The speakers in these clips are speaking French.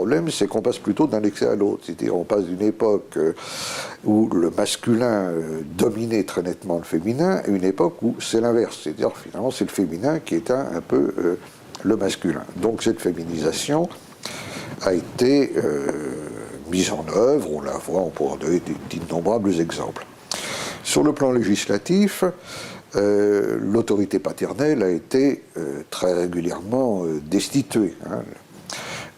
problème, c'est qu'on passe plutôt d'un excès à l'autre. C'est-à-dire on passe d'une époque où le masculin dominait très nettement le féminin, à une époque où c'est l'inverse. C'est-à-dire finalement c'est le féminin qui éteint un peu le masculin. Donc cette féminisation a été mise en œuvre, on la voit, on pourra donner d'innombrables exemples. Sur le plan législatif, l'autorité paternelle a été très régulièrement destituée.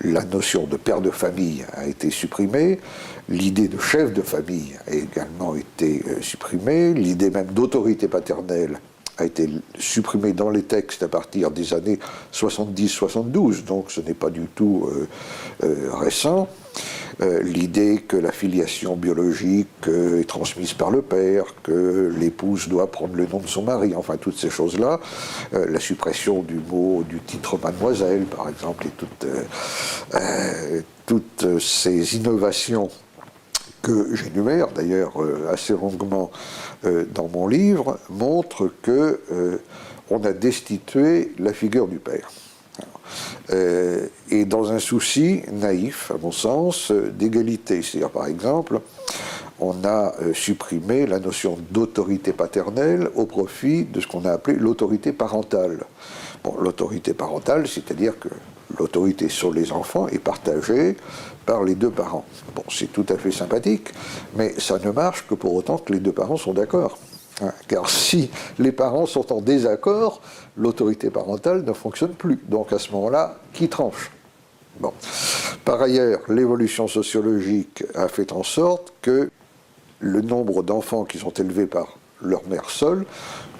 La notion de père de famille a été supprimée, l'idée de chef de famille a également été supprimée, l'idée même d'autorité paternelle a été supprimée dans les textes à partir des années 70-72, donc ce n'est pas du tout récent. L'idée que la filiation biologique est transmise par le père, que l'épouse doit prendre le nom de son mari, enfin toutes ces choses-là, la suppression du titre mademoiselle par exemple, et toutes ces innovations que j'énumère d'ailleurs assez longuement dans mon livre, montrent que on a destitué la figure du père. Et dans un souci naïf, à mon sens, d'égalité. C'est-à-dire, par exemple, on a supprimé la notion d'autorité paternelle au profit de ce qu'on a appelé l'autorité parentale. Bon, l'autorité parentale, c'est-à-dire que l'autorité sur les enfants est partagée par les deux parents. Bon, c'est tout à fait sympathique, mais ça ne marche que pour autant que les deux parents sont d'accord. Car si les parents sont en désaccord, l'autorité parentale ne fonctionne plus. Donc à ce moment-là, qui tranche ? Bon. Par ailleurs, l'évolution sociologique a fait en sorte que le nombre d'enfants qui sont élevés par leur mère seule,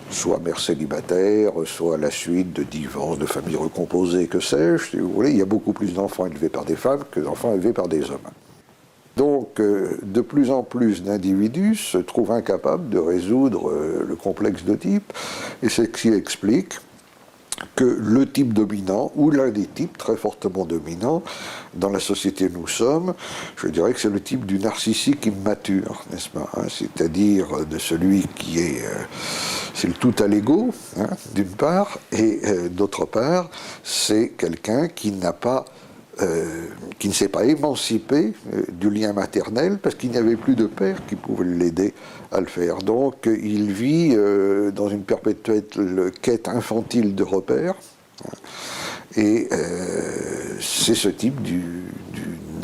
soit mère célibataire, soit à la suite de divorces, de familles recomposées, que sais-je, si vous voulez, il y a beaucoup plus d'enfants élevés par des femmes que d'enfants élevés par des hommes. Donc, de plus en plus d'individus se trouvent incapables de résoudre le complexe d'Oedipe, et c'est ce qui explique que le type dominant, ou l'un des types très fortement dominants dans la société où nous sommes, je dirais que c'est le type du narcissique immature, n'est-ce pas, c'est-à-dire de celui qui est... c'est le tout à l'ego, d'une part, et d'autre part, c'est quelqu'un qui n'a pas... qui ne s'est pas émancipé du lien maternel parce qu'il n'y avait plus de père qui pouvait l'aider à le faire. Donc il vit dans une perpétuelle quête infantile de repères, et c'est ce type du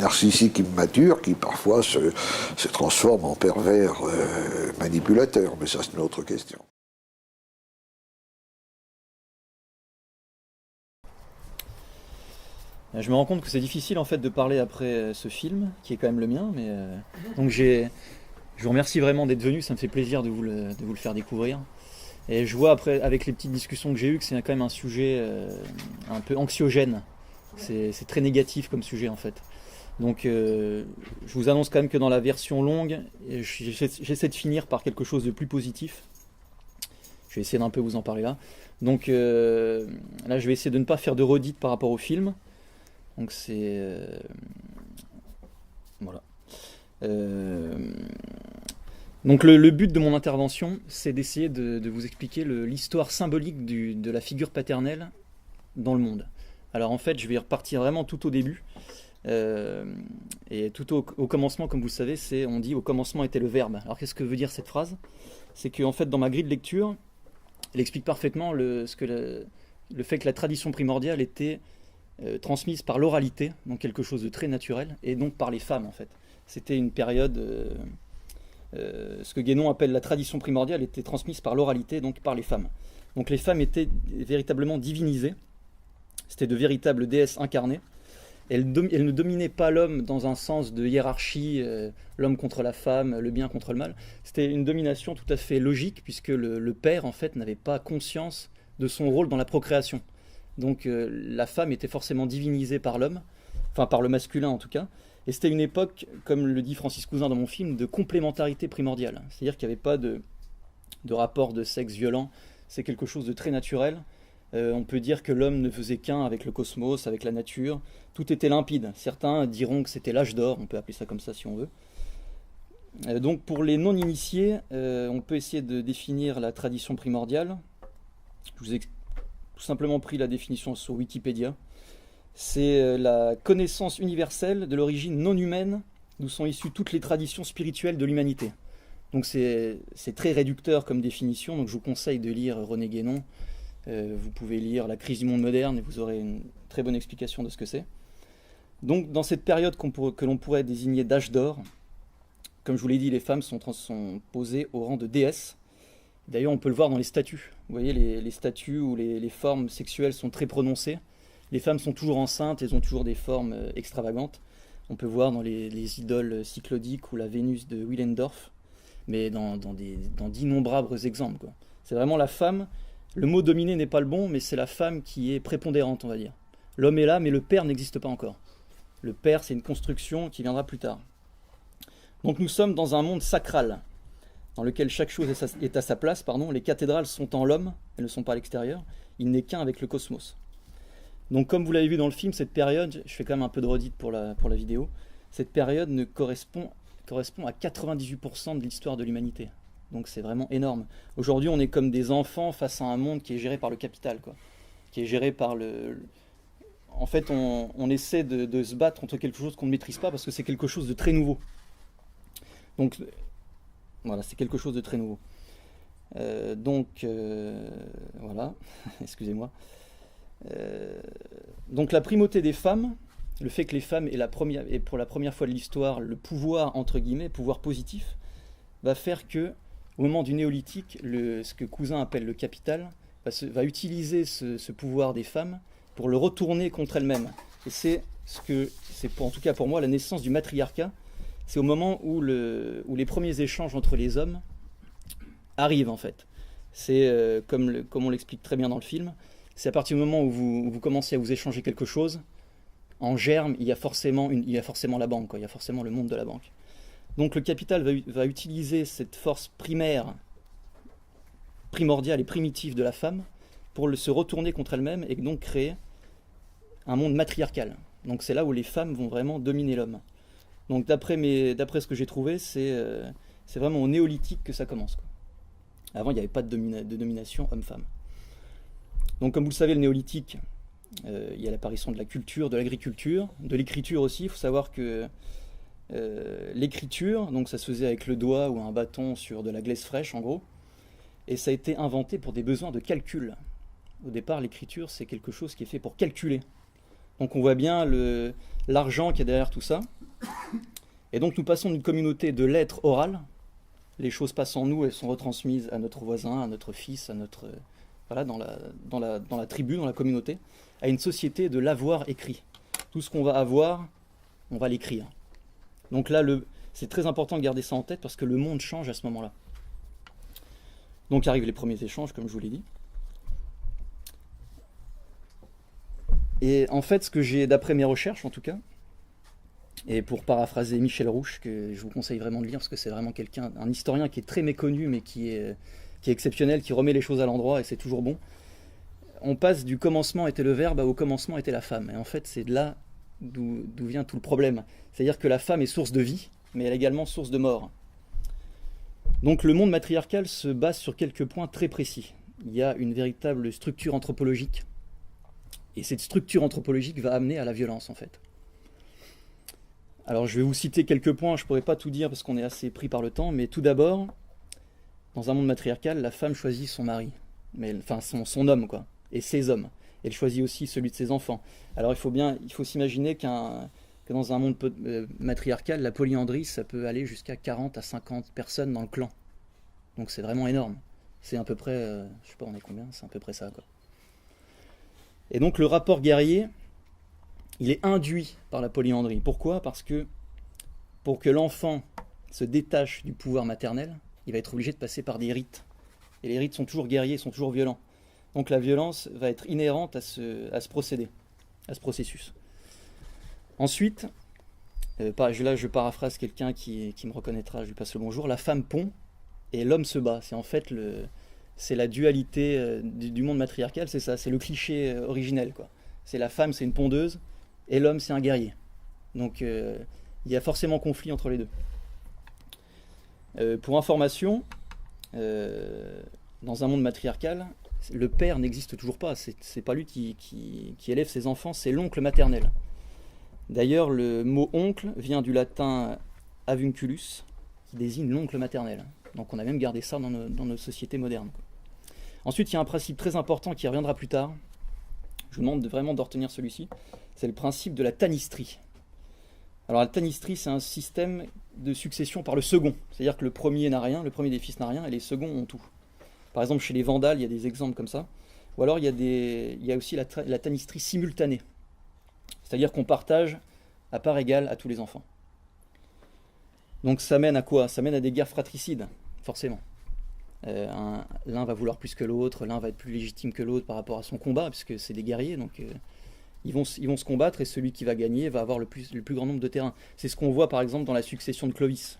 narcissique immature qui parfois se transforme en pervers manipulateur, mais ça c'est une autre question. Je me rends compte que c'est difficile en fait de parler après ce film, qui est quand même le mien, mais donc je vous remercie vraiment d'être venu, ça me fait plaisir de vous le faire découvrir. Et je vois après, avec les petites discussions que j'ai eues, que c'est quand même un sujet un peu anxiogène. C'est très négatif comme sujet en fait. Donc je vous annonce quand même que dans la version longue, j'essaie de finir par quelque chose de plus positif. Je vais essayer d'un peu vous en parler là. Donc là je vais essayer de ne pas faire de redite par rapport au film. Donc c'est... voilà. Donc le but de mon intervention, c'est d'essayer de vous expliquer l'histoire symbolique de la figure paternelle dans le monde. Alors en fait, je vais repartir vraiment tout au début. Et tout au commencement, comme vous le savez, on dit au commencement était le verbe. Alors qu'est-ce que veut dire cette phrase ? C'est qu'en fait, dans ma grille de lecture, elle explique parfaitement le fait que la tradition primordiale était transmise par l'oralité, donc quelque chose de très naturel, et donc par les femmes en fait. C'était une période, ce que Guénon appelle la tradition primordiale était transmise par l'oralité, donc par les femmes. Donc les femmes étaient véritablement divinisées, c'était de véritables déesses incarnées. Elles ne dominaient pas l'homme dans un sens de hiérarchie, l'homme contre la femme, le bien contre le mal. C'était une domination tout à fait logique, puisque le père en fait n'avait pas conscience de son rôle dans la procréation. Donc la femme était forcément divinisée par l'homme, enfin par le masculin en tout cas, et c'était une époque, comme le dit Francis Cousin dans mon film, de complémentarité primordiale. C'est-à-dire qu'il n'y avait pas de rapport de sexe violent, c'est quelque chose de très naturel. On peut dire que l'homme ne faisait qu'un avec le cosmos, avec la nature, tout était limpide. Certains diront que c'était l'âge d'or, on peut appeler ça comme ça si on veut. Donc pour les non-initiés, on peut essayer de définir la tradition primordiale. Je vous ai tout simplement pris la définition sur Wikipédia. C'est la connaissance universelle de l'origine non humaine d'où sont issues toutes les traditions spirituelles de l'humanité. Donc c'est très réducteur comme définition, donc je vous conseille de lire René Guénon. Vous pouvez lire La crise du monde moderne et vous aurez une très bonne explication de ce que c'est. Donc dans cette période que l'on pourrait désigner d'âge d'or, comme je vous l'ai dit, les femmes sont posées au rang de déesses. D'ailleurs, on peut le voir dans les statues. Vous voyez, les statues où les formes sexuelles sont très prononcées. Les femmes sont toujours enceintes, elles ont toujours des formes extravagantes. On peut voir dans les idoles cyclodiques ou la Vénus de Willendorf, mais dans d'innombrables exemples, quoi. C'est vraiment la femme. Le mot dominer n'est pas le bon, mais c'est la femme qui est prépondérante, on va dire. L'homme est là, mais le père n'existe pas encore. Le père, c'est une construction qui viendra plus tard. Donc nous sommes dans un monde sacral, dans lequel chaque chose est à sa place. Les cathédrales sont en l'homme, elles ne sont pas à l'extérieur. Il n'est qu'un avec le cosmos. Donc comme vous l'avez vu dans le film, cette période, je fais quand même un peu de redite pour la vidéo, cette période correspond à 98% de l'histoire de l'humanité. Donc c'est vraiment énorme. Aujourd'hui, on est comme des enfants face à un monde qui est géré par le capital, quoi. Qui est géré par En fait, on essaie de se battre contre quelque chose qu'on ne maîtrise pas parce que c'est quelque chose de très nouveau. Donc, voilà, c'est quelque chose de très nouveau. Voilà, excusez-moi. Donc la primauté des femmes, le fait que les femmes aient pour la première fois de l'histoire le pouvoir, entre guillemets, pouvoir positif, va faire que, au moment du néolithique, ce que Cousin appelle le capital, va utiliser ce pouvoir des femmes pour le retourner contre elles-mêmes. Et c'est en tout cas pour moi, la naissance du matriarcat. C'est au moment où les premiers échanges entre les hommes arrivent, en fait. C'est comme on l'explique très bien dans le film, c'est à partir du moment où vous commencez à vous échanger quelque chose, en germe, il y a forcément la banque, quoi. Il y a forcément le monde de la banque. Donc le capital va utiliser cette force primordiale et primitive de la femme pour se retourner contre elle-même et donc créer un monde matriarcal. Donc c'est là où les femmes vont vraiment dominer l'homme. Donc d'après ce que j'ai trouvé, c'est vraiment au néolithique que ça commence, quoi. Avant, il n'y avait pas de domination homme-femme. Donc comme vous le savez, le néolithique, il y a l'apparition de la culture, de l'agriculture, de l'écriture aussi. Il faut savoir que l'écriture, donc ça se faisait avec le doigt ou un bâton sur de la glaise fraîche en gros, et ça a été inventé pour des besoins de calcul. Au départ, l'écriture, c'est quelque chose qui est fait pour calculer. Donc on voit bien l'argent qui est derrière tout ça. Et donc nous passons d'une communauté de lettres orales, les choses passent en nous, elles sont retransmises à notre voisin, à notre fils, voilà, dans la tribu, dans la communauté, à une société de l'avoir écrit. Tout ce qu'on va avoir, on va l'écrire. Donc là, c'est très important de garder ça en tête parce que le monde change à ce moment-là. Donc arrivent les premiers échanges, comme je vous l'ai dit. Et en fait, ce que j'ai, d'après mes recherches en tout cas, et pour paraphraser Michel Rouche, que je vous conseille vraiment de lire, parce que c'est vraiment un historien qui est très méconnu, mais qui est exceptionnel, qui remet les choses à l'endroit, et c'est toujours bon. On passe du commencement était le verbe au commencement était la femme. Et en fait, c'est de là d'où vient tout le problème. C'est-à-dire que la femme est source de vie, mais elle est également source de mort. Donc le monde matriarcal se base sur quelques points très précis. Il y a une véritable structure anthropologique, et cette structure anthropologique va amener à la violence, en fait. Alors je vais vous citer quelques points, je ne pourrais pas tout dire parce qu'on est assez pris par le temps, mais tout d'abord, dans un monde matriarcal, la femme choisit son mari, son homme, quoi, et ses hommes. Elle choisit aussi celui de ses enfants. Alors il faut s'imaginer que dans un monde matriarcal, la polyandrie, ça peut aller jusqu'à 40 à 50 personnes dans le clan. Donc c'est vraiment énorme. C'est à peu près, je sais pas on est combien, c'est à peu près ça, quoi. Et donc le rapport guerrier, il est induit par la polyandrie. Pourquoi ? Parce que pour que l'enfant se détache du pouvoir maternel, il va être obligé de passer par des rites. Et les rites sont toujours guerriers, sont toujours violents. Donc la violence va être inhérente à ce procédé, à ce processus. Ensuite, là je paraphrase quelqu'un qui me reconnaîtra, je lui passe le bonjour, la femme pond et l'homme se bat. C'est en fait c'est la dualité du monde matriarcal, c'est ça, c'est le cliché originel, quoi. C'est la femme, c'est une pondeuse, et l'homme, c'est un guerrier. Donc il y a forcément conflit entre les deux. Pour information, dans un monde matriarcal, Le père n'existe toujours pas, c'est pas lui qui élève ses enfants, c'est l'oncle maternel. D'ailleurs, le mot oncle vient du latin avunculus, qui désigne l'oncle maternel. Donc on a même gardé ça dans nos sociétés modernes. Ensuite, il y a un principe très important qui reviendra plus tard. Je vous demande vraiment de retenir celui-ci. C'est le principe de la tanistrie. Alors la tanistrie, c'est un système de succession par le second. C'est-à-dire que le premier n'a rien, le premier des fils n'a rien, et les seconds ont tout. Par exemple, chez les Vandales, il y a des exemples comme ça. Ou alors, il y a aussi la tanistrie simultanée. C'est-à-dire qu'on partage à part égale à tous les enfants. Donc ça mène à quoi? Ça mène à des guerres fratricides, forcément. L'un va vouloir plus que l'autre, l'un va être plus légitime que l'autre par rapport à son combat, puisque c'est des guerriers, donc ils vont se combattre, et celui qui va gagner va avoir le plus grand nombre de terrains. C'est ce qu'on voit par exemple dans la succession de Clovis.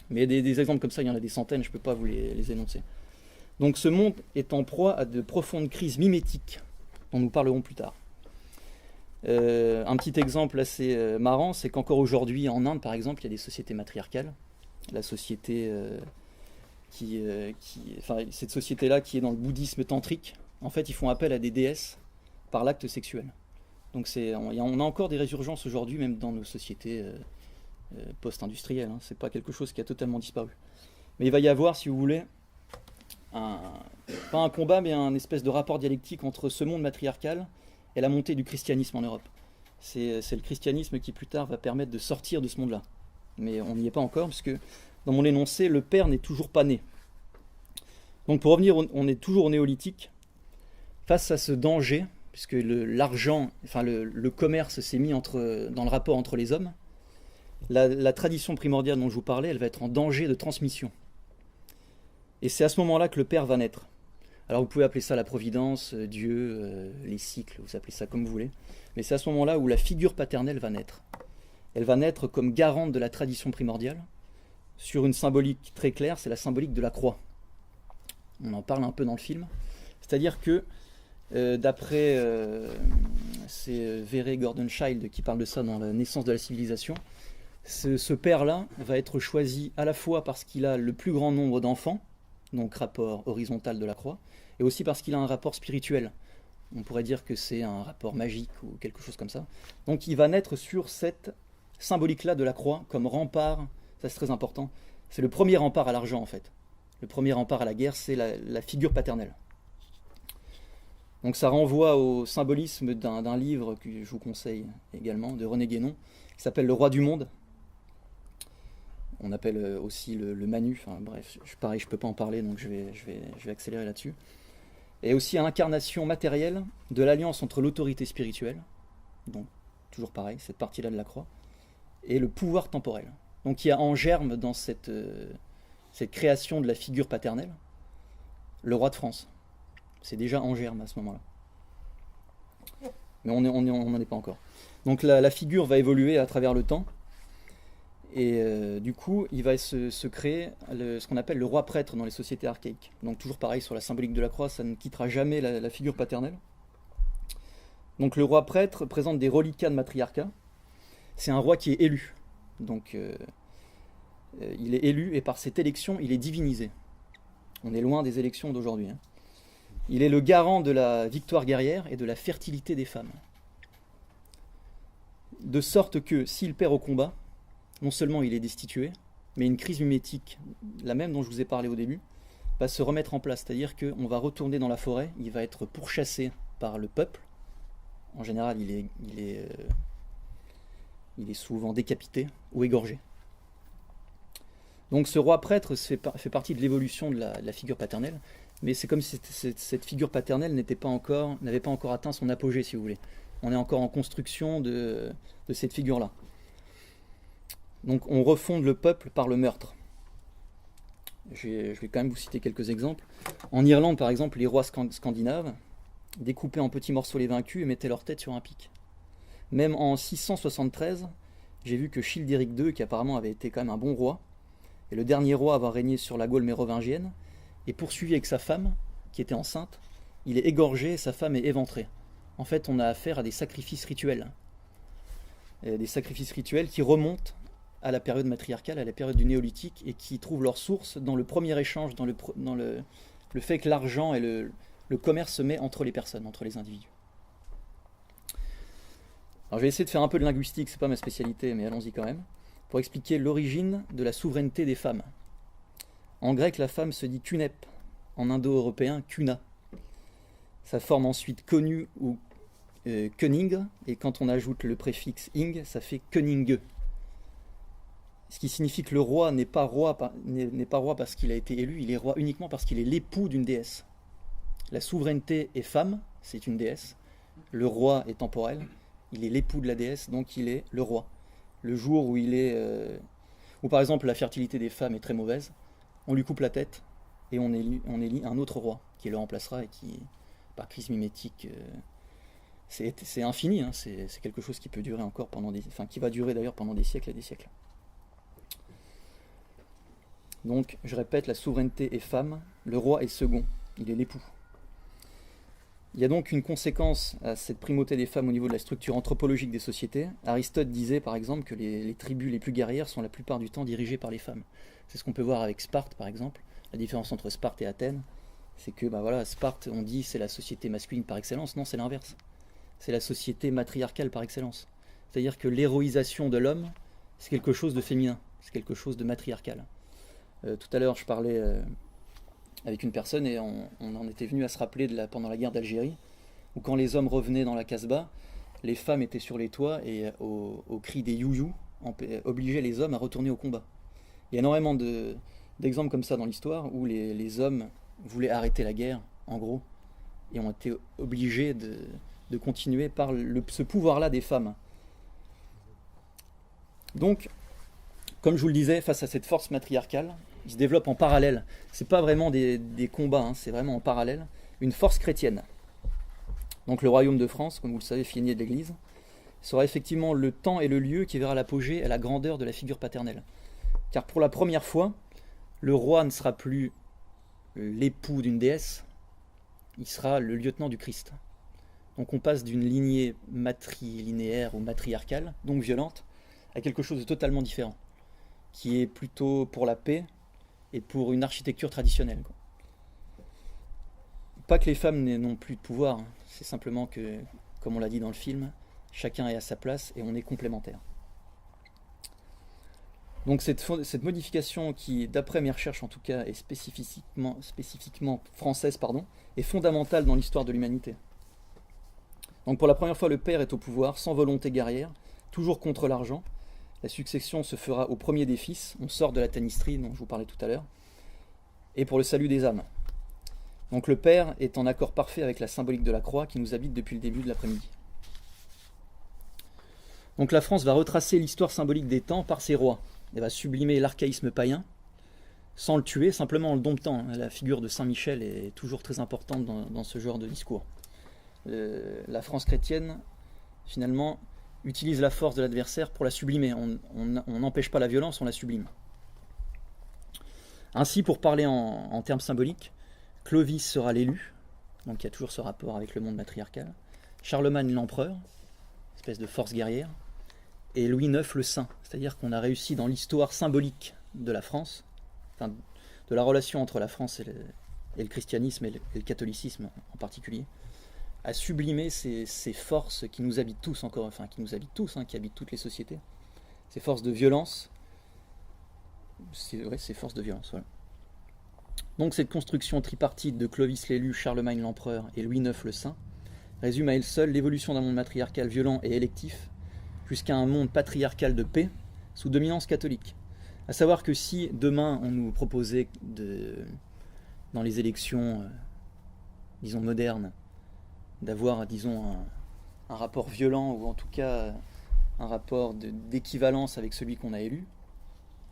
Mais des exemples comme ça, il y en a des centaines, je ne peux pas vous les énoncer. Donc ce monde est en proie à de profondes crises mimétiques, dont nous parlerons plus tard. Un petit exemple assez marrant, c'est qu'encore aujourd'hui en Inde par exemple, il y a des sociétés matriarcales. La société, cette société-là qui est dans le bouddhisme tantrique, en fait ils font appel à des déesses par l'acte sexuel. Donc on a encore des résurgences aujourd'hui, même dans nos sociétés post-industrielles. C'est pas quelque chose qui a totalement disparu. Mais il va y avoir, si vous voulez, pas un combat, mais un espèce de rapport dialectique entre ce monde matriarcal et la montée du christianisme en Europe. C'est le christianisme qui plus tard va permettre de sortir de ce monde-là. Mais on n'y est pas encore, puisque dans mon énoncé, le père n'est toujours pas né. Donc pour revenir, on est toujours au néolithique, face à ce danger, puisque l'argent, le commerce s'est mis dans le rapport entre les hommes. La tradition primordiale dont je vous parlais, elle va être en danger de transmission. Et c'est à ce moment-là que le père va naître. Alors vous pouvez appeler ça la providence, Dieu, les cycles, vous appelez ça comme vous voulez. Mais c'est à ce moment-là où la figure paternelle va naître. Elle va naître comme garante de la tradition primordiale, sur une symbolique très claire, c'est la symbolique de la croix. On en parle un peu dans le film. C'est-à-dire que, d'après, c'est Vere Gordonschild qui parle de ça dans La naissance de la civilisation, ce père-là va être choisi à la fois parce qu'il a le plus grand nombre d'enfants, donc rapport horizontal de la croix, et aussi parce qu'il a un rapport spirituel. On pourrait dire que c'est un rapport magique ou quelque chose comme ça. Donc il va naître sur cette symbolique-là de la croix comme rempart, ça c'est très important. C'est le premier rempart à l'argent en fait. Le premier rempart à la guerre, c'est la figure paternelle. Donc ça renvoie au symbolisme d'un livre que je vous conseille également, de René Guénon, qui s'appelle Le Roi du Monde. On appelle aussi le Manu, enfin bref, pareil, je ne peux pas en parler, donc je vais accélérer là-dessus. Et aussi à l'incarnation matérielle de l'alliance entre l'autorité spirituelle, donc toujours pareil, cette partie-là de la croix, et le pouvoir temporel. Donc il y a en germe dans cette création de la figure paternelle, le roi de France. C'est déjà en germe à ce moment-là. Mais on n'en est pas encore. Donc la figure va évoluer à travers le temps. Et du coup, il va se créer ce qu'on appelle le roi prêtre dans les sociétés archaïques. Donc toujours pareil, sur la symbolique de la croix, ça ne quittera jamais la figure paternelle. Donc le roi prêtre présente des reliquats de matriarcat. C'est un roi qui est élu. Donc il est élu et par cette élection, il est divinisé. On est loin des élections d'aujourd'hui. Il est le garant de la victoire guerrière et de la fertilité des femmes. De sorte que s'il perd au combat, non seulement il est destitué, mais une crise mimétique, la même dont je vous ai parlé au début, va se remettre en place. C'est-à-dire qu'on va retourner dans la forêt, il va être pourchassé par le peuple. En général, il est souvent décapité ou égorgé. Donc ce roi prêtre fait partie de l'évolution de la figure paternelle, mais c'est comme si cette figure paternelle n'avait pas encore atteint son apogée, si vous voulez. On est encore en construction de cette figure-là. Donc on refonde le peuple par le meurtre. Je vais quand même vous citer quelques exemples. En Irlande, par exemple, les rois scandinaves découpaient en petits morceaux les vaincus et mettaient leur tête sur un pic. Même en 673, j'ai vu que Childéric II, qui apparemment avait été quand même un bon roi, et le dernier roi à avoir régné sur la Gaule mérovingienne, est poursuivi avec sa femme, qui était enceinte. Il est égorgé et sa femme est éventrée. En fait, on a affaire à des sacrifices rituels. Des sacrifices rituels qui remontent à la période matriarcale, à la période du néolithique, et qui trouvent leur source dans le premier échange, dans le fait que l'argent et le commerce se met entre les personnes, entre les individus. Alors je vais essayer de faire un peu de linguistique, c'est pas ma spécialité, mais allons-y quand même, pour expliquer l'origine de la souveraineté des femmes. En grec, la femme se dit kunep, en indo-européen kuna. Ça forme ensuite konu ou König, et quand on ajoute le préfixe ing, ça fait Köninge. Ce qui signifie que le roi n'est pas roi parce qu'il a été élu, il est roi uniquement parce qu'il est l'époux d'une déesse. La souveraineté est femme, c'est une déesse. Le roi est temporel, il est l'époux de la déesse, donc il est le roi. Le jour où où par exemple la fertilité des femmes est très mauvaise, on lui coupe la tête et on élit un autre roi qui le remplacera et qui, par crise mimétique, c'est infini, hein, c'est quelque chose qui peut durer encore qui va durer d'ailleurs pendant des siècles et des siècles. Donc, je répète, la souveraineté est femme, le roi est second, il est l'époux. Il y a donc une conséquence à cette primauté des femmes au niveau de la structure anthropologique des sociétés. Aristote disait par exemple que les tribus les plus guerrières sont la plupart du temps dirigées par les femmes. C'est ce qu'on peut voir avec Sparte par exemple. La différence entre Sparte et Athènes, c'est que Sparte, on dit c'est la société masculine par excellence. Non, c'est l'inverse. C'est la société matriarcale par excellence. C'est-à-dire que l'héroïsation de l'homme, c'est quelque chose de féminin, c'est quelque chose de matriarcal. Tout à l'heure, je parlais avec une personne et on en était venu à se rappeler pendant la guerre d'Algérie, où quand les hommes revenaient dans la Casbah, les femmes étaient sur les toits et au cri des you-you, obligeaient les hommes à retourner au combat. Il y a énormément d'exemples comme ça dans l'histoire où les hommes voulaient arrêter la guerre, en gros, et ont été obligés de continuer par ce pouvoir-là des femmes. Donc, comme je vous le disais, face à cette force matriarcale, il se développe en parallèle. C'est pas vraiment des combats, hein, c'est vraiment en parallèle une force chrétienne. Donc le royaume de France, comme vous le savez, filié de l'Église, sera effectivement le temps et le lieu qui verra l'apogée et la grandeur de la figure paternelle. Car pour la première fois, le roi ne sera plus l'époux d'une déesse, il sera le lieutenant du Christ. Donc on passe d'une lignée matrilinéaire ou matriarcale, donc violente, à quelque chose de totalement différent, qui est plutôt pour la paix et pour une architecture traditionnelle. Pas que les femmes n'ont plus de pouvoir, c'est simplement que, comme on l'a dit dans le film, chacun est à sa place et on est complémentaires. Donc cette modification qui, d'après mes recherches en tout cas, est spécifiquement française, est fondamentale dans l'histoire de l'humanité. Donc pour la première fois, le père est au pouvoir, sans volonté guerrière, toujours contre l'argent. La succession se fera au premier des fils, on sort de la tanistrie dont je vous parlais tout à l'heure, et pour le salut des âmes. Donc le père est en accord parfait avec la symbolique de la croix qui nous habite depuis le début de l'après-midi. Donc la France va retracer l'histoire symbolique des temps par ses rois. Elle va sublimer l'archaïsme païen, sans le tuer, simplement en le domptant. La figure de Saint-Michel est toujours très importante dans ce genre de discours. La France chrétienne, finalement, utilise la force de l'adversaire pour la sublimer. On n'empêche pas la violence, on la sublime. Ainsi, pour parler en termes symboliques, Clovis sera l'élu, donc il y a toujours ce rapport avec le monde matriarcal. Charlemagne l'empereur, espèce de force guerrière, et Louis IX le saint. C'est-à-dire qu'on a réussi dans l'histoire symbolique de la France, enfin, de la relation entre la France et le christianisme et le catholicisme en particulier, à sublimer ces forces qui nous habitent tous qui habitent toutes les sociétés, ces forces de violence, ces forces de violence, voilà. Donc cette construction tripartite de Clovis l'élu, Charlemagne l'empereur et Louis IX le saint résume à elle seule l'évolution d'un monde matriarcal violent et électif jusqu'à un monde patriarcal de paix sous dominance catholique. À savoir que si demain on nous proposait dans les élections, disons modernes, d'avoir, disons, un rapport violent ou en tout cas un rapport d'équivalence avec celui qu'on a élu,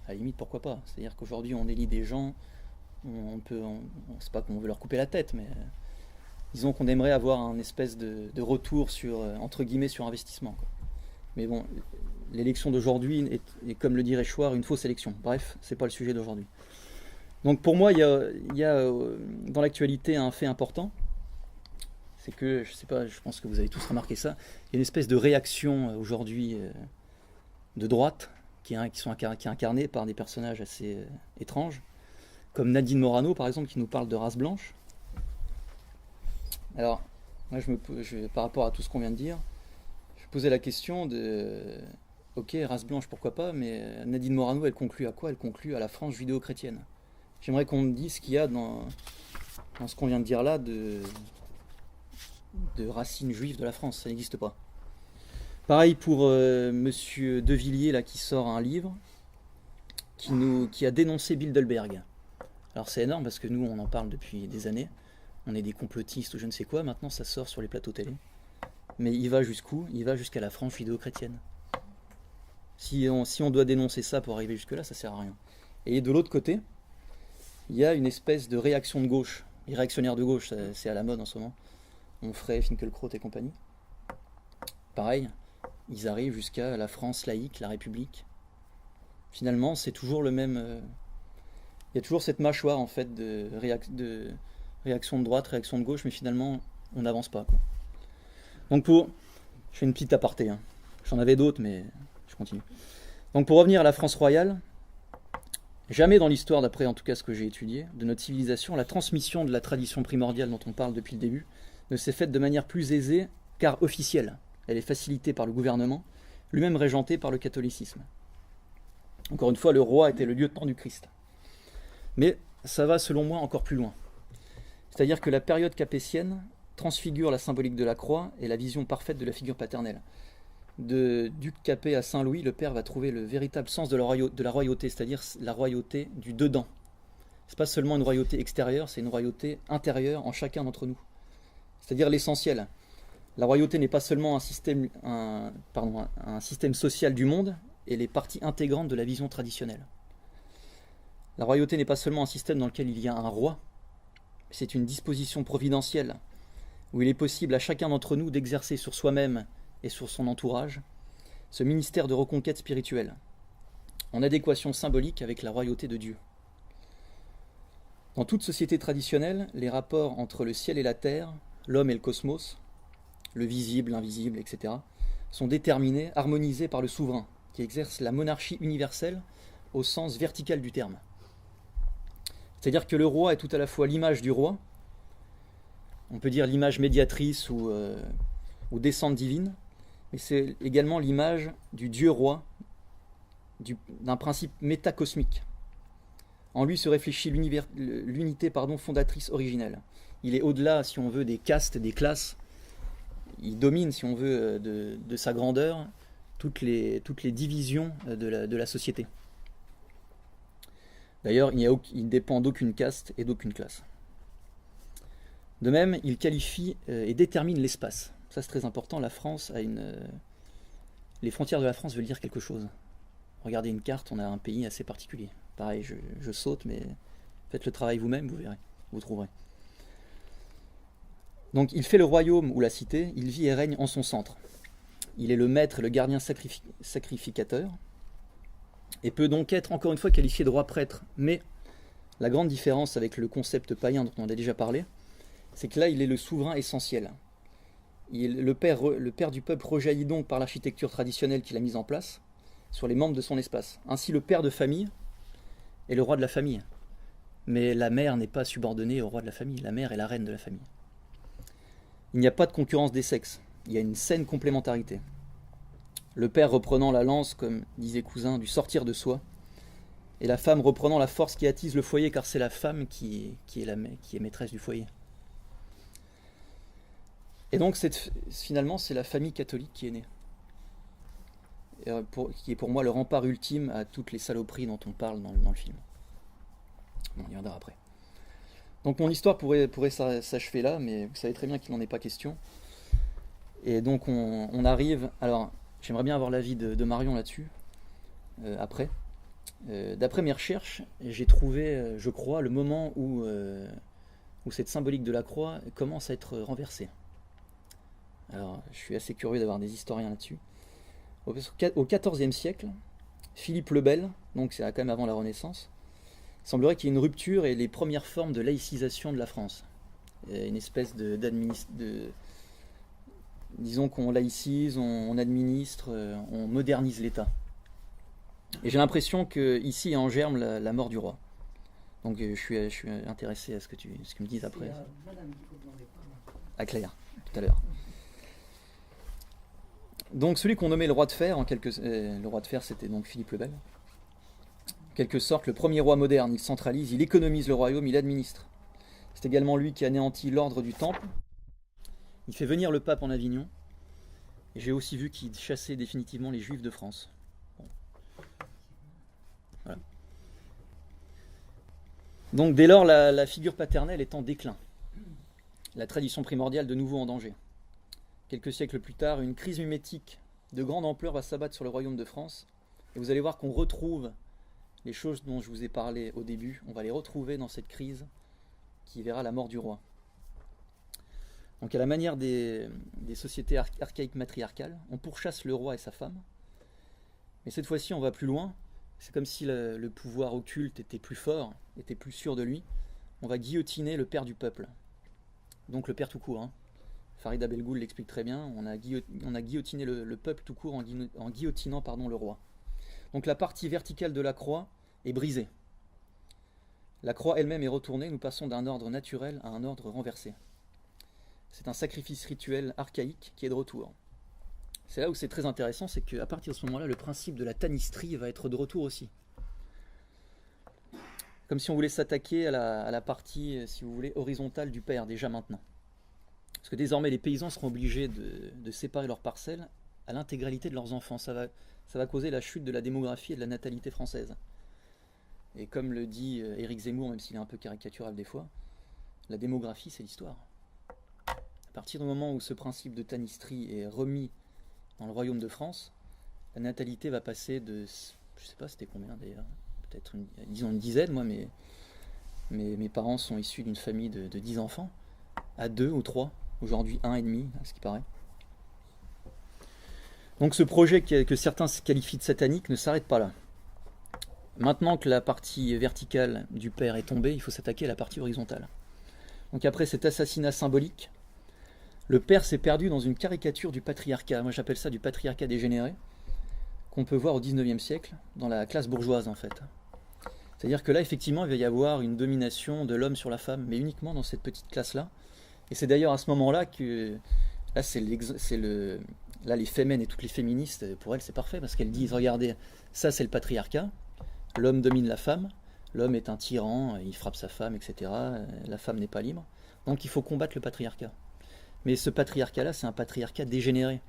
à la limite pourquoi pas. C'est-à-dire qu'aujourd'hui on élit des gens, on sait pas qu'on veut leur couper la tête, mais disons qu'on aimerait avoir un espèce de retour sur, entre guillemets, sur investissement, quoi. Mais bon, l'élection d'aujourd'hui est, comme le dirait Chouard, une fausse élection. Bref, c'est pas le sujet d'aujourd'hui. Donc pour moi, il y a dans l'actualité un fait important, c'est que, je pense que vous avez tous remarqué ça, il y a une espèce de réaction aujourd'hui de droite qui est incarnée par des personnages assez étranges, comme Nadine Morano par exemple, qui nous parle de race blanche. Alors, moi, par rapport à tout ce qu'on vient de dire, je posais la question de, ok, race blanche, pourquoi pas, mais Nadine Morano, elle conclut à quoi? Elle conclut à la France judéo-chrétienne. J'aimerais qu'on me dise ce qu'il y a dans ce qu'on vient de dire là de racines juives de la France. Ça n'existe pas. Pareil pour Monsieur Devilliers, là, qui sort un livre qui a dénoncé Bilderberg. Alors c'est énorme parce que nous, on en parle depuis des années. On est des complotistes ou je ne sais quoi. Maintenant, ça sort sur les plateaux télé. Mais il va jusqu'où? Il va jusqu'à la France judéo-chrétienne. Si on doit dénoncer ça pour arriver jusque-là, ça sert à rien. Et de l'autre côté, il y a une espèce de réaction de gauche. Les réactionnaires de gauche, c'est à la mode en ce moment. Onfray, Finkielkraut et compagnie. Pareil, ils arrivent jusqu'à la France laïque, la République. Finalement, c'est toujours le même... il y a toujours cette mâchoire en fait de réaction de droite, réaction de gauche, mais finalement, on n'avance pas, quoi. Donc je fais une petite aparté, hein. J'en avais d'autres, mais je continue. Donc pour revenir à la France royale, jamais dans l'histoire, d'après en tout cas ce que j'ai étudié, de notre civilisation, la transmission de la tradition primordiale dont on parle depuis le début ne s'est faite de manière plus aisée, car officielle. Elle est facilitée par le gouvernement, lui-même régenté par le catholicisme. Encore une fois, le roi était le lieutenant du Christ. Mais ça va selon moi encore plus loin. C'est-à-dire que la période capétienne transfigure la symbolique de la croix et la vision parfaite de la figure paternelle. De Duc Capet à Saint-Louis, le père va trouver le véritable sens de la royauté, c'est-à-dire la royauté du dedans. C'est pas seulement une royauté extérieure, c'est une royauté intérieure en chacun d'entre nous. C'est-à-dire l'essentiel. La royauté n'est pas seulement un système social du monde, elle est partie intégrante de la vision traditionnelle. La royauté n'est pas seulement un système dans lequel il y a un roi, c'est une disposition providentielle où il est possible à chacun d'entre nous d'exercer sur soi-même et sur son entourage ce ministère de reconquête spirituelle, en adéquation symbolique avec la royauté de Dieu. Dans toute société traditionnelle, les rapports entre le ciel et la terre, l'homme et le cosmos, le visible, l'invisible, etc., sont déterminés, harmonisés par le souverain, qui exerce la monarchie universelle au sens vertical du terme. C'est-à-dire que le roi est tout à la fois l'image du roi, on peut dire l'image médiatrice ou descente divine, mais c'est également l'image du Dieu roi, d'un principe métacosmique. En lui se réfléchit l'unité fondatrice originelle. Il est au-delà, si on veut, des castes, des classes. Il domine, si on veut, de sa grandeur, toutes les divisions de la société. D'ailleurs, il ne dépend d'aucune caste et d'aucune classe. De même, il qualifie et détermine l'espace. Ça, c'est très important. La France a les frontières de la France veulent dire quelque chose. Regardez une carte, on a un pays assez particulier. Pareil, je saute, mais faites le travail vous-même, vous verrez, vous trouverez. Donc, il fait le royaume ou la cité, il vit et règne en son centre. Il est le maître et le gardien sacrificateur, et peut donc être, encore une fois, qualifié de roi-prêtre. Mais la grande différence avec le concept païen dont on a déjà parlé, c'est que là, il est le souverain essentiel. Le père du peuple rejaillit donc par l'architecture traditionnelle qu'il a mise en place sur les membres de son espace. Ainsi, le père de famille est le roi de la famille. Mais la mère n'est pas subordonnée au roi de la famille. La mère est la reine de la famille. Il n'y a pas de concurrence des sexes. Il y a une saine complémentarité. Le père reprenant la lance, comme disait Cousin, du sortir de soi, et la femme reprenant la force qui attise le foyer, car c'est la femme qui est maîtresse du foyer. Et donc, finalement, c'est la famille catholique qui est née. Qui est pour moi le rempart ultime à toutes les saloperies dont on parle dans le film. On y reviendra après. Donc mon histoire pourrait s'achever là, mais vous savez très bien qu'il n'en est pas question. Et donc on arrive... Alors, j'aimerais bien avoir l'avis de Marion là-dessus, après. D'après mes recherches, j'ai trouvé, je crois, le moment où cette symbolique de la croix commence à être renversée. Alors, je suis assez curieux d'avoir des historiens là-dessus. Au XIVe siècle, Philippe le Bel, donc c'est quand même avant la Renaissance, il semblerait qu'il y ait une rupture et les premières formes de laïcisation de la France. Une espèce disons qu'on laïcise, on administre, on modernise l'État. Et j'ai l'impression qu'ici est en germe la mort du roi. Donc je suis intéressé à ce que me dises après. à Claire, tout à l'heure. Donc celui qu'on nommait le roi de fer, le roi de fer c'était donc Philippe le Bel. En quelque sorte, le premier roi moderne, il centralise, il économise le royaume, il administre. C'est également lui qui anéantit l'ordre du Temple. Il fait venir le pape en Avignon. Et j'ai aussi vu qu'il chassait définitivement les Juifs de France. Bon. Voilà. Donc dès lors, la figure paternelle est en déclin. La tradition primordiale de nouveau en danger. Quelques siècles plus tard, une crise mimétique de grande ampleur va s'abattre sur le royaume de France. Et vous allez voir qu'on retrouve les choses dont je vous ai parlé au début. On va les retrouver dans cette crise qui verra la mort du roi. Donc à la manière des sociétés archaïques matriarcales, on pourchasse le roi et sa femme. Mais cette fois-ci, on va plus loin. C'est comme si le pouvoir occulte était plus fort, était plus sûr de lui. On va guillotiner le père du peuple. Donc le père tout court. Farid Abelgoul l'explique très bien. On a guillotiné le peuple tout court en guillotinant le roi. Donc la partie verticale de la croix est brisée. La croix elle-même est retournée. Nous passons d'un ordre naturel à un ordre renversé. C'est un sacrifice rituel archaïque qui est de retour. C'est là où c'est très intéressant, c'est qu'à partir de ce moment-là, le principe de la tanistrie va être de retour aussi. Comme si on voulait s'attaquer à la partie, si vous voulez, horizontale du père, déjà maintenant. Parce que désormais, les paysans seront obligés de séparer leurs parcelles à l'intégralité de leurs enfants. Ça va causer la chute de la démographie et de la natalité française. Et comme le dit Éric Zemmour, même s'il est un peu caricatural des fois, la démographie, c'est l'histoire. À partir du moment où ce principe de tanistrie est remis dans le royaume de France, la natalité va passer de, je sais pas c'était combien d'ailleurs, peut-être disons une dizaine, moi mes parents sont issus d'une famille de 10 enfants, à 2 ou 3, aujourd'hui 1,5 à ce qui paraît. Donc ce projet que certains qualifient de satanique ne s'arrête pas là. Maintenant que la partie verticale du père est tombée, il faut s'attaquer à la partie horizontale. Donc après cet assassinat symbolique, le père s'est perdu dans une caricature du patriarcat, moi j'appelle ça du patriarcat dégénéré, qu'on peut voir au XIXe siècle, dans la classe bourgeoise en fait. C'est-à-dire que là, effectivement, il va y avoir une domination de l'homme sur la femme, mais uniquement dans cette petite classe-là. Et c'est d'ailleurs à ce moment-là que, là les fémènes et toutes les féministes, pour elles c'est parfait, parce qu'elles disent, regardez, ça c'est le patriarcat, l'homme domine la femme, l'homme est un tyran, il frappe sa femme, etc., la femme n'est pas libre, donc il faut combattre le patriarcat. Mais ce patriarcat-là, c'est un patriarcat dégénéré.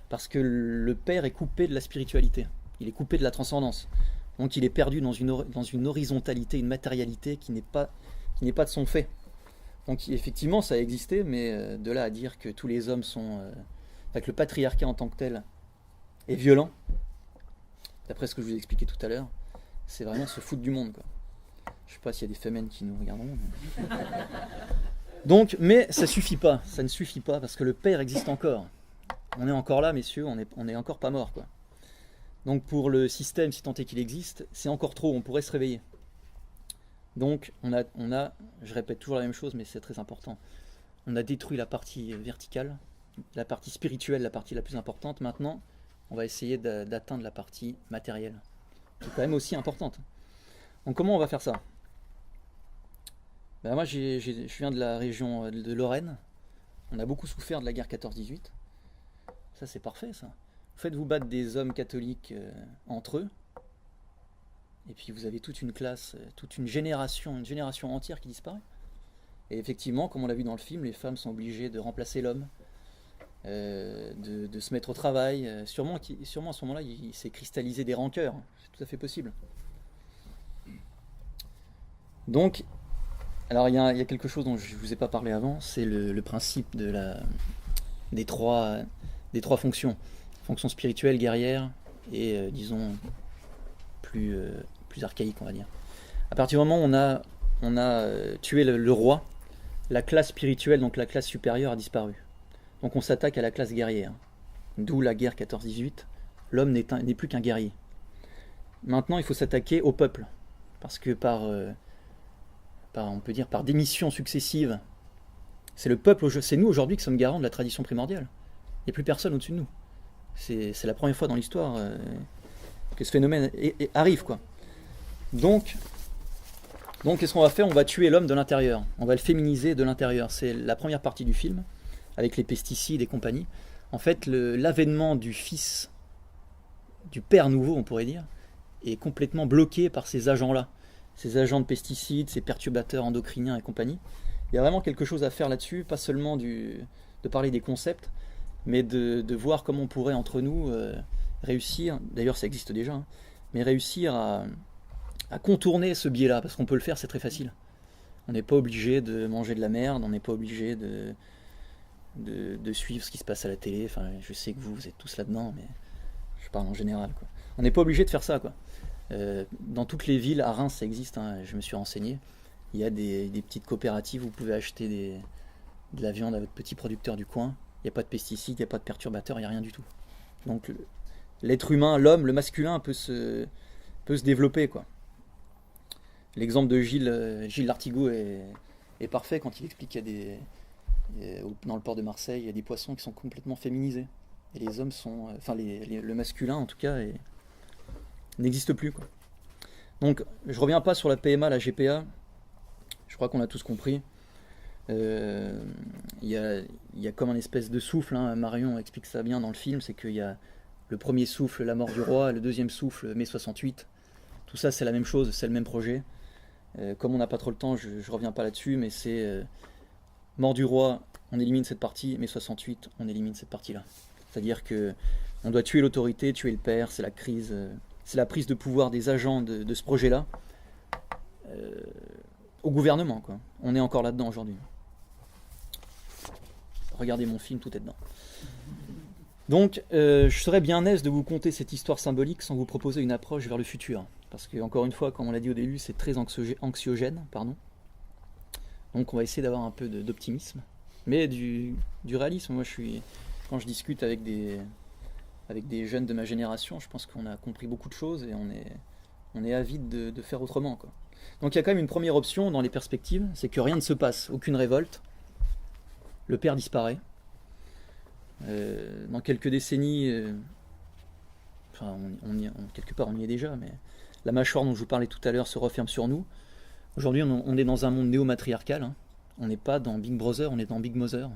Parce que le père est coupé de la spiritualité. Il est coupé de la transcendance. Donc il est perdu dans une horizontalité, une matérialité qui n'est pas de son fait. Donc effectivement, ça a existé, mais de là à dire que tous les hommes sont... que le patriarcat en tant que tel est violent, d'après ce que je vous ai expliqué tout à l'heure, c'est vraiment se foutre du monde, quoi. Je ne sais pas s'il y a des fémènes qui nous regarderont. Mais... Donc, mais ça ne suffit pas, parce que le père existe encore. On est encore là, messieurs, on est encore pas mort, quoi. Donc pour le système, si tant est qu'il existe, c'est encore trop, on pourrait se réveiller. Donc on a, je répète toujours la même chose, mais c'est très important, on a détruit la partie verticale, la partie spirituelle, la partie la plus importante. Maintenant, on va essayer d'atteindre la partie matérielle, qui est quand même aussi importante. Donc comment on va faire ça ? Ben moi, je viens de la région de Lorraine. On a beaucoup souffert de la guerre 14-18. Ça, c'est parfait, ça. Faites-vous battre des hommes catholiques entre eux. Et puis, vous avez toute une classe, toute une génération entière qui disparaît. Et effectivement, comme on l'a vu dans le film, les femmes sont obligées de remplacer l'homme, de se mettre au travail. Sûrement à ce moment-là, il s'est cristallisé des rancœurs. C'est tout à fait possible. Donc... Alors il y a quelque chose dont je ne vous ai pas parlé avant, c'est le principe des trois fonctions. Fonction spirituelle, guerrière et disons plus archaïque, on va dire. À partir du moment où on a tué le roi, la classe spirituelle, donc la classe supérieure, a disparu. Donc on s'attaque à la classe guerrière. D'où la guerre 14-18. L'homme n'est plus qu'un guerrier. Maintenant il faut s'attaquer au peuple. Parce que on peut dire par démission successive, c'est le peuple, c'est nous aujourd'hui qui sommes garants de la tradition primordiale. Il n'y a plus personne au-dessus de nous. C'est la première fois dans l'histoire que ce phénomène arrive, quoi. Donc qu'est-ce qu'on va faire ? On va tuer l'homme de l'intérieur. On va le féminiser de l'intérieur. C'est la première partie du film. avec les pesticides et compagnie. En fait, l'avènement du fils, du père nouveau, on pourrait dire, est complètement bloqué par ces agents-là, ces agents de pesticides, ces perturbateurs endocriniens et compagnie. Il y a vraiment quelque chose à faire là-dessus, pas seulement de parler des concepts, mais de voir comment on pourrait entre nous réussir, d'ailleurs ça existe déjà, hein, mais réussir à contourner ce biais-là, parce qu'on peut le faire, c'est très facile. On n'est pas obligé de manger de la merde, on n'est pas obligé de suivre ce qui se passe à la télé. Enfin, je sais que vous êtes tous là-dedans, mais je parle en général, quoi. On n'est pas obligé de faire ça, quoi. Dans toutes les villes, à Reims ça existe, hein, je me suis renseigné, il y a des petites coopératives où vous pouvez acheter de la viande à votre petit producteur du coin. Il n'y a pas de pesticides, il n'y a pas de perturbateurs, il n'y a rien du tout. Donc l'être humain, l'homme, le masculin peut se développer, quoi. L'exemple de Gilles Lartigot est parfait quand il explique qu'il y a dans le port de Marseille, il y a des poissons qui sont complètement féminisés. Et les hommes sont... Enfin, le masculin, en tout cas, n'existe plus, quoi. Donc, je reviens pas sur la PMA, la GPA. Je crois qu'on a tous compris. Il y a comme un espèce de souffle, hein. Marion explique ça bien dans le film, c'est qu'il y a le premier souffle, la mort du roi, le deuxième souffle, mai 68. Tout ça, c'est la même chose, c'est le même projet. Comme on n'a pas trop le temps, je reviens pas là-dessus, mais c'est mort du roi, on élimine cette partie, mai 68, on élimine cette partie-là. C'est-à-dire que on doit tuer l'autorité, tuer le père, c'est la crise, c'est la prise de pouvoir des agents de ce projet-là au gouvernement, quoi. On est encore là-dedans aujourd'hui. Regardez mon film, tout est dedans. Donc, je serais bien aise de vous conter cette histoire symbolique sans vous proposer une approche vers le futur. Parce que, encore une fois, comme on l'a dit au début, c'est très anxiogène. Donc, on va essayer d'avoir un peu d'optimisme. Mais du réalisme. Moi, quand je discute avec des jeunes de ma génération, je pense qu'on a compris beaucoup de choses et on est avide de faire autrement, quoi. Donc, il y a quand même une première option dans les perspectives, c'est que rien ne se passe, aucune révolte. Le père disparaît. Dans quelques décennies, enfin, quelque part on y est déjà, mais la mâchoire dont je vous parlais tout à l'heure se referme sur nous. Aujourd'hui, on est dans un monde néo-matriarcal, hein. On n'est pas dans Big Brother, on est dans Big Mother.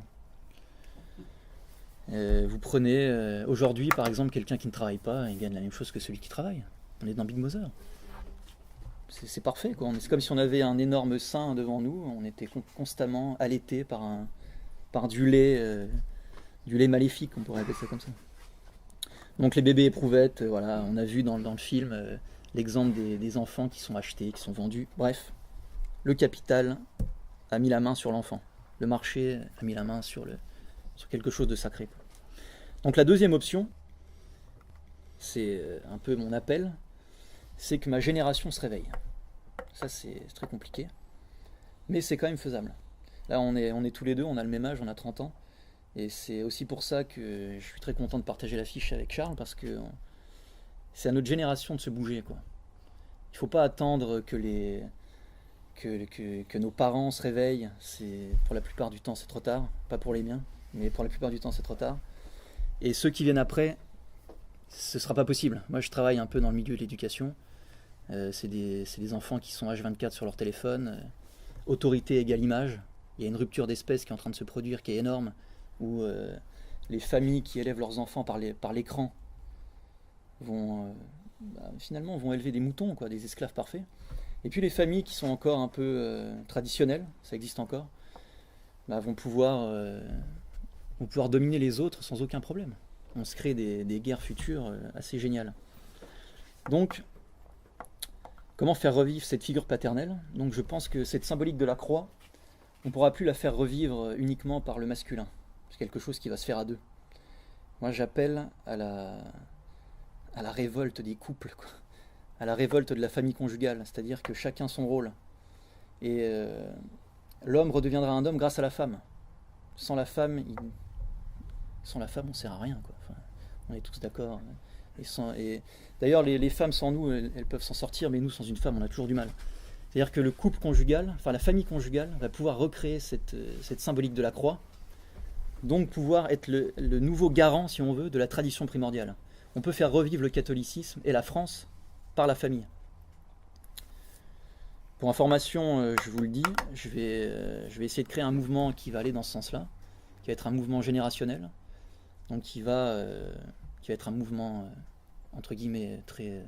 Vous prenez aujourd'hui, par exemple, quelqu'un qui ne travaille pas, il gagne la même chose que celui qui travaille. On est dans Big Mother. C'est parfait, quoi. C'est comme si on avait un énorme sein devant nous, on était constamment allaité par du lait maléfique, on pourrait appeler ça comme ça. Donc les bébés éprouvettes, voilà, on a vu dans le film l'exemple des enfants qui sont achetés, qui sont vendus. Bref, le capital a mis la main sur l'enfant. Le marché a mis la main sur quelque chose de sacré, quoi. Donc la deuxième option, c'est un peu mon appel, c'est que ma génération se réveille. Ça, c'est très compliqué, mais c'est quand même faisable. Là, on est tous les deux, on a le même âge, on a 30 ans. Et c'est aussi pour ça que je suis très content de partager l'affiche avec Charles, parce que c'est à notre génération de se bouger, quoi. Il ne faut pas attendre que nos parents se réveillent. Pour la plupart du temps, c'est trop tard. Pas pour les miens, mais pour la plupart du temps, c'est trop tard. Et ceux qui viennent après, ce ne sera pas possible. Moi, je travaille un peu dans le milieu de l'éducation. C'est des enfants qui sont H24 sur leur téléphone. Autorité égale image. Il y a une rupture d'espèce qui est en train de se produire, qui est énorme, où les familles qui élèvent leurs enfants par l'écran finalement vont élever des moutons, quoi, des esclaves parfaits. Et puis les familles qui sont encore un peu traditionnelles, ça existe encore, vont pouvoir dominer les autres sans aucun problème. On se crée des guerres futures assez géniales. Donc, comment faire revivre cette figure paternelle ? Donc je pense que cette symbolique de la croix, on ne pourra plus la faire revivre uniquement par le masculin. C'est quelque chose qui va se faire à deux. Moi, j'appelle à la révolte des couples, quoi. À la révolte de la famille conjugale, c'est-à-dire que chacun son rôle. Et l'homme redeviendra un homme grâce à la femme. Sans la femme, on ne sert à rien, quoi. Enfin, on est tous d'accord. Et d'ailleurs, les femmes sans nous, elles peuvent s'en sortir, mais nous, sans une femme, on a toujours du mal. C'est-à-dire que le couple conjugal, enfin la famille conjugale, va pouvoir recréer cette symbolique de la croix, donc pouvoir être le nouveau garant, si on veut, de la tradition primordiale. On peut faire revivre le catholicisme et la France par la famille. Pour information, je vous le dis, je vais essayer de créer un mouvement qui va aller dans ce sens-là, qui va être un mouvement générationnel, donc qui va être un mouvement entre guillemets très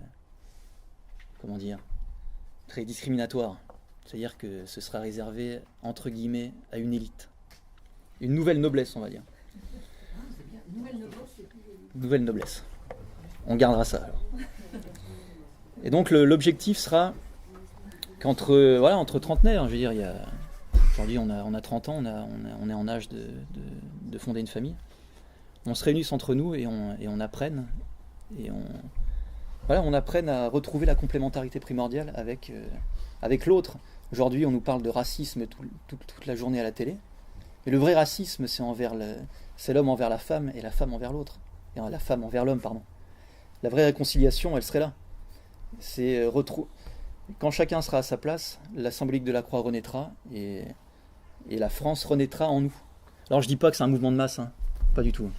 très discriminatoire. C'est-à-dire que ce sera réservé entre guillemets à une élite, une nouvelle noblesse, on va dire. Nouvelle noblesse. On gardera ça alors. Et donc l'objectif sera qu'entre trentenaires, je veux dire, aujourd'hui on a 30 ans, on est en âge de fonder une famille. On se réunisse entre nous et on apprenne on apprenne à retrouver la complémentarité primordiale avec l'autre. Aujourd'hui, on nous parle de racisme toute la journée à la télé. Mais le vrai racisme, c'est l'homme envers la femme et la femme envers l'autre. Et la femme envers l'homme, pardon. La vraie réconciliation, elle serait là. C'est quand chacun sera à sa place, la symbolique de la croix renaîtra et la France renaîtra en nous. Alors je dis pas que c'est un mouvement de masse, hein. Pas du tout.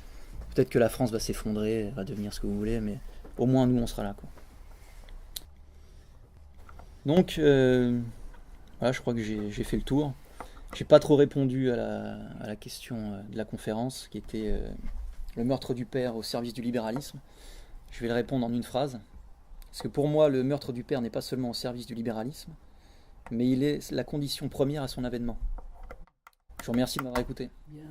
Peut-être que la France va s'effondrer, va devenir ce que vous voulez, mais au moins nous on sera là, quoi. Donc voilà, je crois que j'ai fait le tour. J'ai pas trop répondu à la question de la conférence qui était le meurtre du père au service du libéralisme. Je vais le répondre en une phrase. Parce que pour moi, le meurtre du père n'est pas seulement au service du libéralisme, mais il est la condition première à son avènement. Je vous remercie de m'avoir écouté. Bien.